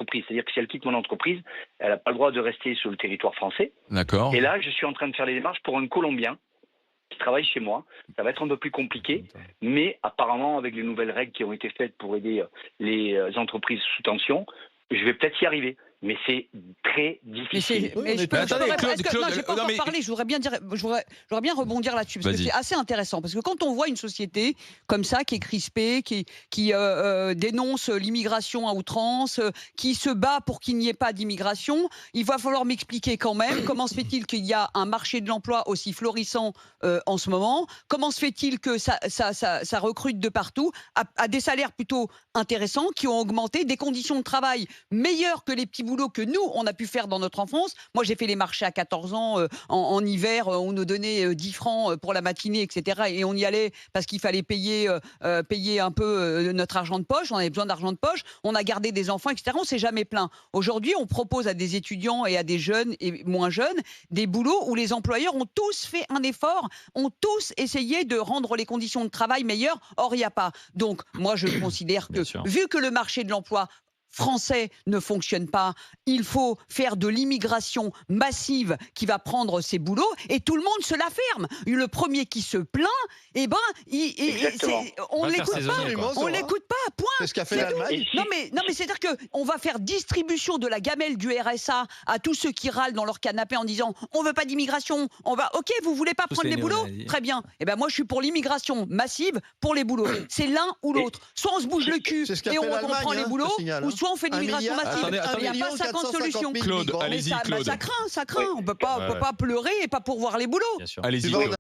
entreprise. C'est-à-dire que si elle quitte mon entreprise, elle n'a pas le droit de rester sur le territoire français. D'accord. Et là, je suis en train de faire les démarches pour un Colombien qui travaille chez moi. Ça va être un peu plus compliqué, mais apparemment, avec les nouvelles règles qui ont été faites pour aider les entreprises sous tension, je vais peut-être y arriver. Mais c'est très difficile. Mais je peux, j'ai pas encore parlé. Je voudrais bien rebondir là-dessus parce que c'est assez intéressant. Parce que quand on voit une société comme ça qui est crispée, qui dénonce l'immigration à outrance, qui se bat pour qu'il n'y ait pas d'immigration, il va falloir m'expliquer quand même comment se fait-il qu'il y a un marché de l'emploi aussi florissant en ce moment. Comment se fait-il que ça recrute de partout à des salaires plutôt intéressants qui ont augmenté, des conditions de travail meilleures que les petits boulots que nous, on a pu faire dans notre enfance. Moi, j'ai fait les marchés à 14 ans, en hiver, on nous donnait 10 francs pour la matinée, etc. Et on y allait parce qu'il fallait payer un peu notre argent de poche. On avait besoin d'argent de poche. On a gardé des enfants, etc. On s'est jamais plaint. Aujourd'hui, on propose à des étudiants et à des jeunes et moins jeunes des boulots où les employeurs ont tous fait un effort, ont tous essayé de rendre les conditions de travail meilleures. Or, il n'y a pas. Donc, moi, je considère que, vu que le marché de l'emploi français ne fonctionne pas, il faut faire de l'immigration massive qui va prendre ses boulots et tout le monde se la ferme. Le premier qui se plaint, eh ben, on ne l'écoute pas. On l'écoute pas, point. C'est ce qu'a fait l'Allemagne. Non mais c'est-à-dire qu'on va faire distribution de la gamelle du RSA à tous ceux qui râlent dans leur canapé en disant on veut pas d'immigration, ok, vous voulez pas prendre les boulots, très bien. Eh ben moi je suis pour l'immigration massive pour les boulots. C'est l'un ou l'autre. Soit on se bouge le cul et on prend les boulots, ou soit on fait l'immigration massive. Il n'y a pas 50 solutions. Claude, allez-y, Claude. Ça craint. On peut pas pleurer et pas pourvoir les boulots. Allez-y, Claude.